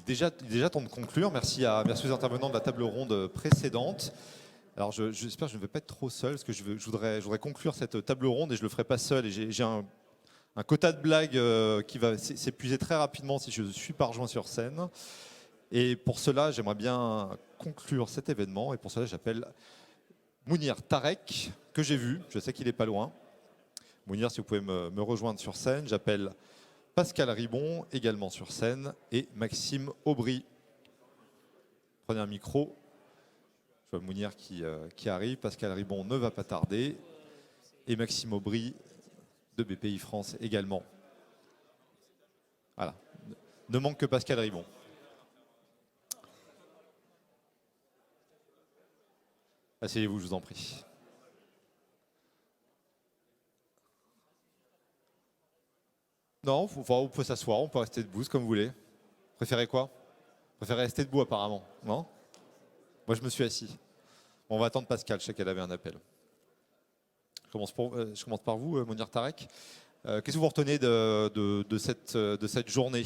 déjà temps de conclure. Merci aux intervenants de la table ronde précédente. Alors j'espère que je ne vais pas être trop seul, parce que je voudrais conclure cette table ronde et je ne le ferai pas seul. Et j'ai un quota de blagues qui va s'épuiser très rapidement si je ne suis pas rejoint sur scène. Et pour cela, j'aimerais bien conclure cet événement. Et pour cela, j'appelle Mounir Tarek, que j'ai vu. Je sais qu'il n'est pas loin. Mounir, si vous pouvez me rejoindre sur scène. J'appelle Pascal Ribon, également sur scène, et Maxime Aubry. Prenez un micro. Je vois Mounir qui arrive. Pascal Ribon ne va pas tarder. Et Maxime Aubry de BPI France également. Voilà. Ne manque que Pascal Ribon. Asseyez-vous, je vous en prie. Non, on peut s'asseoir, on peut rester debout, comme vous voulez. Préférez quoi? Préférez rester debout apparemment, non? Moi je me suis assis. On va attendre Pascal, je sais qu'elle avait un appel. Je commence par vous, Mounir Tarek. Qu'est-ce que vous retenez de cette journée?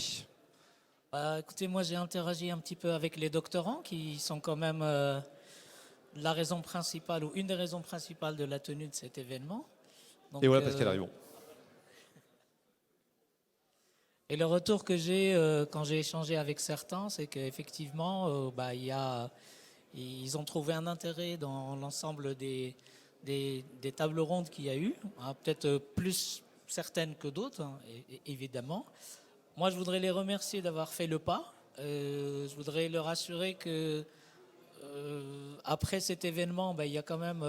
Écoutez, moi j'ai interagi un petit peu avec les doctorants qui sont quand même la raison principale ou une des raisons principales de la tenue de cet événement. Donc, et voilà Pascal Ribon. Et le retour que j'ai quand j'ai échangé avec certains, c'est qu'effectivement, ils ont trouvé un intérêt dans l'ensemble des tables rondes qu'il y a eu, hein, peut-être plus certaines que d'autres, hein, évidemment. Moi, je voudrais les remercier d'avoir fait le pas. Je voudrais leur assurer que après cet événement, il y a quand même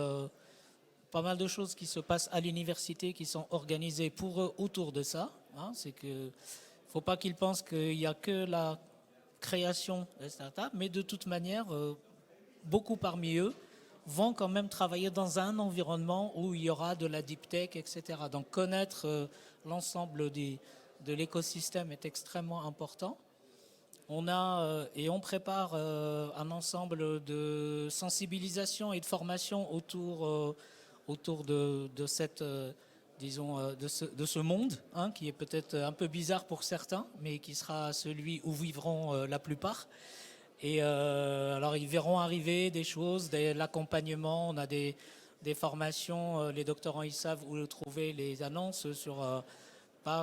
pas mal de choses qui se passent à l'université qui sont organisées pour eux autour de ça. Hein, c'est que faut pas qu'ils pensent qu'il n'y a que la création des startups, mais de toute manière, beaucoup parmi eux vont quand même travailler dans un environnement où il y aura de la deep tech, etc. Donc connaître l'ensemble de l'écosystème est extrêmement important. On prépare un ensemble de sensibilisation et de formation autour de cette de ce monde, hein, qui est peut-être un peu bizarre pour certains, mais qui sera celui où vivront la plupart. Et alors ils verront arriver des choses, l'accompagnement, on a des formations, les doctorants ils savent où trouver les annonces sur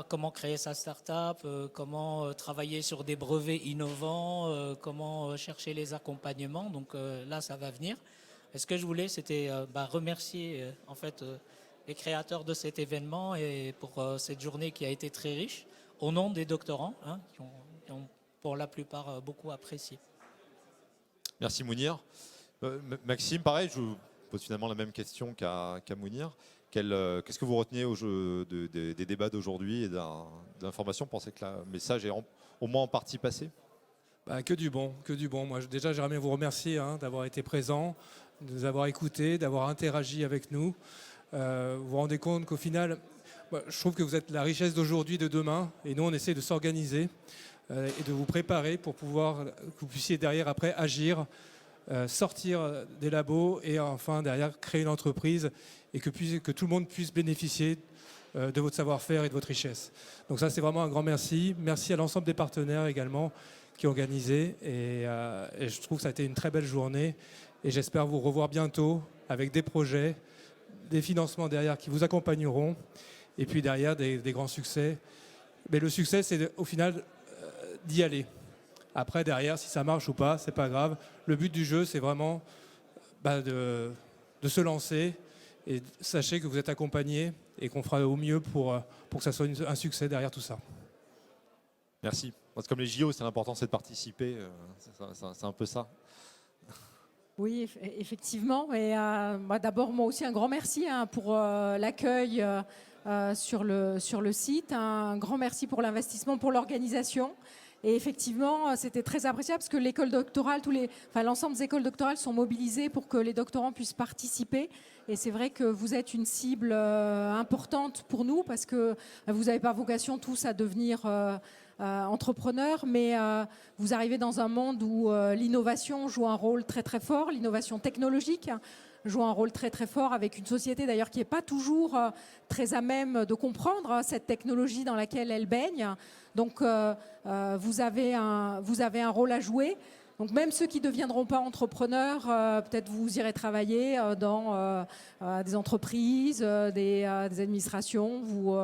comment créer sa start-up, comment travailler sur des brevets innovants, comment chercher les accompagnements. Donc là ça va venir. Et ce que je voulais c'était remercier en fait les créateurs de cet événement et pour cette journée qui a été très riche, au nom des doctorants, hein, qui ont pour la plupart beaucoup apprécié. Merci Mounir. Maxime, pareil, je vous pose finalement la même question qu'à Mounir. Qu'est-ce que vous retenez des débats d'aujourd'hui et de l'information? Pensez que le message est au moins en partie passé? Que du bon, que du bon. Moi, déjà, j'aimerais bien vous remercier d'avoir été présent, de nous avoir écoutés, d'avoir interagi avec nous. Vous vous rendez compte qu'au final, je trouve que vous êtes la richesse d'aujourd'hui, de demain, et nous, on essaie de s'organiser et de vous préparer pour que vous puissiez derrière, après, agir, sortir des labos et enfin, derrière, créer une entreprise et que tout le monde puisse bénéficier de votre savoir-faire et de votre richesse. Donc ça, c'est vraiment un grand merci. Merci à l'ensemble des partenaires également qui ont organisé et je trouve que ça a été une très belle journée et j'espère vous revoir bientôt avec des projets, des financements derrière qui vous accompagneront et puis derrière des grands succès. Mais le succès, c'est au final d'y aller. Après, derrière, si ça marche ou pas, c'est pas grave. Le but du jeu, c'est vraiment de se lancer et sachez que vous êtes accompagnés et qu'on fera au mieux pour que ça soit un succès derrière tout ça. Merci. Comme les JO, c'est l'important, c'est de participer. C'est un peu ça. Oui, effectivement. Et d'abord, moi aussi, un grand merci pour l'accueil sur le site. Un grand merci pour l'investissement, pour l'organisation. Et effectivement, c'était très appréciable parce que l'école doctorale, l'ensemble des écoles doctorales sont mobilisées pour que les doctorants puissent participer. Et c'est vrai que vous êtes une cible importante pour nous parce que vous n'avez pas vocation tous à devenir entrepreneurs, mais vous arrivez dans un monde où l'innovation joue un rôle très très fort, l'innovation technologique. jouent un rôle très très fort avec une société d'ailleurs qui n'est pas toujours très à même de comprendre cette technologie dans laquelle elle baigne. Donc vous avez un rôle à jouer. Donc même ceux qui ne deviendront pas entrepreneurs, peut-être vous irez travailler dans des entreprises, des administrations, vous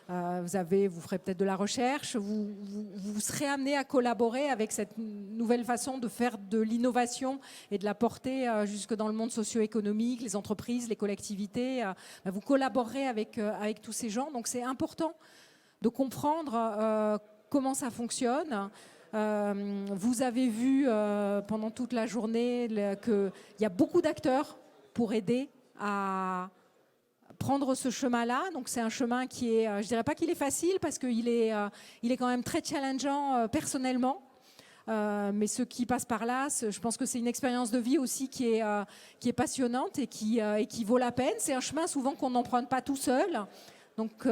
ferez peut-être de la recherche, vous serez amené à collaborer avec cette nouvelle façon de faire de l'innovation et de la porter jusque dans le monde socio-économique, les entreprises, les collectivités. Vous collaborerez avec tous ces gens. Donc c'est important de comprendre comment ça fonctionne. Vous avez vu pendant toute la journée qu'il y a beaucoup d'acteurs pour aider à prendre ce chemin-là. Donc c'est un chemin qui est, je dirais pas qu'il est facile parce qu'il est quand même très challengeant personnellement. Mais ceux qui passent par là, je pense que c'est une expérience de vie aussi qui est passionnante et qui vaut la peine. C'est un chemin souvent qu'on n'emprunte pas tout seul. Donc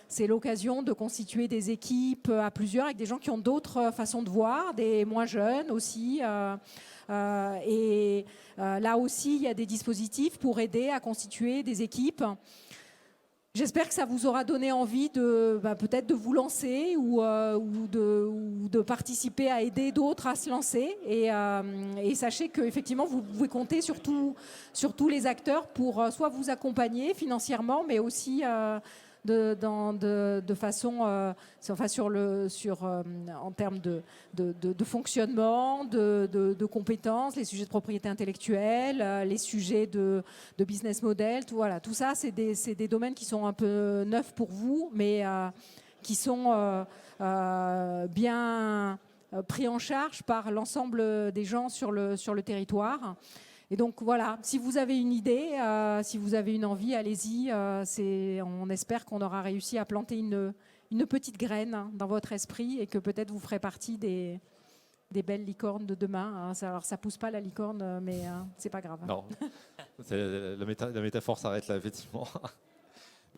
c'est l'occasion de constituer des équipes à plusieurs avec des gens qui ont d'autres façons de voir, des moins jeunes aussi. Et là aussi, il y a des dispositifs pour aider à constituer des équipes. J'espère que ça vous aura donné envie peut-être de vous lancer ou de participer à aider d'autres à se lancer. Et sachez qu'effectivement, vous pouvez compter sur tous les acteurs pour soit vous accompagner financièrement, mais aussi de façon, en termes de fonctionnement, de compétences, les sujets de propriété intellectuelle, les sujets de business model, tout ça, c'est des domaines qui sont un peu neufs pour vous, mais qui sont bien pris en charge par l'ensemble des gens sur le territoire. Et donc voilà, si vous avez une idée, si vous avez une envie, allez-y. On espère qu'on aura réussi à planter une petite graine dans votre esprit et que peut-être vous ferez partie des belles licornes de demain. Alors ça pousse pas la licorne, mais c'est pas grave. Non, la métaphore s'arrête là, effectivement.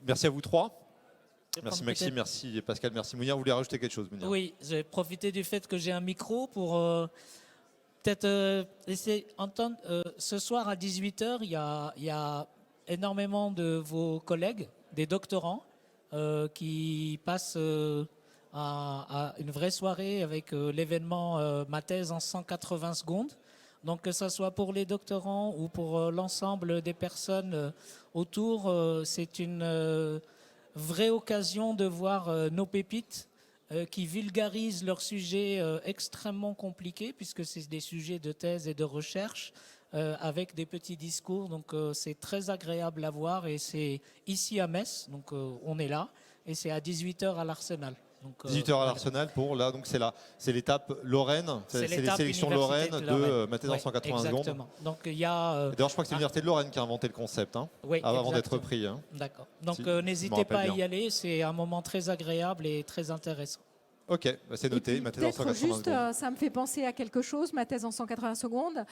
Merci à vous trois. Merci Maxime, merci Pascal, merci Mounir. Vous voulez rajouter quelque chose, Mounir? Oui, j'ai profité du fait que j'ai un micro pour peut-être laisser entendre. Ce soir à 18h, il y a énormément de vos collègues, des doctorants, qui passent à une vraie soirée avec l'événement Ma thèse en 180 secondes. Donc que ce soit pour les doctorants ou pour l'ensemble des personnes autour, c'est une vraie occasion de voir nos pépites qui vulgarisent leurs sujets extrêmement compliqués, puisque c'est des sujets de thèse et de recherche, avec des petits discours. Donc c'est très agréable à voir, et c'est ici à Metz, donc on est là, et c'est à 18h à l'Arsenal. 18h à l'Arsenal pour là, donc c'est l'étape Lorraine, c'est les sélections Lorraine de Ma thèse en 180 secondes. Exactement. Donc il y a. D'ailleurs, je crois que c'est l'université de Lorraine qui a inventé le concept, oui, avant d'être pris. D'accord. Donc n'hésitez pas à y aller, c'est un moment très agréable et très intéressant. Ok, c'est noté, Ma thèse en 180 secondes. Ça me fait penser à quelque chose, Ma thèse en 180 secondes.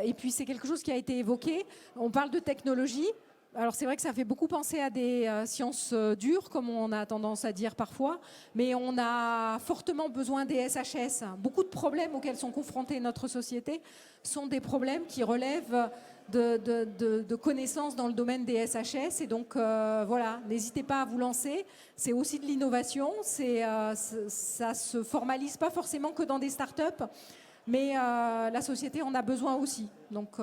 Et puis c'est quelque chose qui a été évoqué. On parle de technologie. Alors c'est vrai que ça fait beaucoup penser à des sciences dures, comme on a tendance à dire parfois, mais on a fortement besoin des SHS. Beaucoup de problèmes auxquels sont confrontés notre société sont des problèmes qui relèvent de connaissances dans le domaine des SHS. Et donc voilà, n'hésitez pas à vous lancer. C'est aussi de l'innovation. Ça se formalise pas forcément que dans des startups, mais la société en a besoin aussi. Donc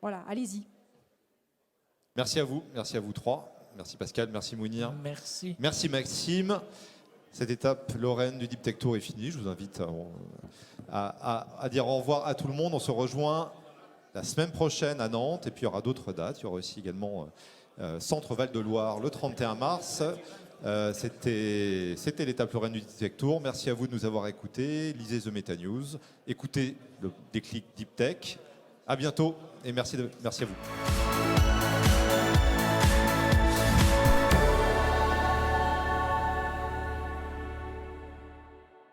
voilà, allez-y. Merci à vous trois. Merci Pascal, merci Mounir. Merci. Merci Maxime. Cette étape Lorraine du Deep Tech Tour est finie. Je vous invite à dire au revoir à tout le monde. On se rejoint la semaine prochaine à Nantes, et puis il y aura d'autres dates. Il y aura aussi également Centre Val-de-Loire le 31 mars. C'était l'étape Lorraine du Deep Tech Tour. Merci à vous de nous avoir écoutés. Lisez The Meta News. Écoutez le déclic Deep Tech. À bientôt et merci à vous.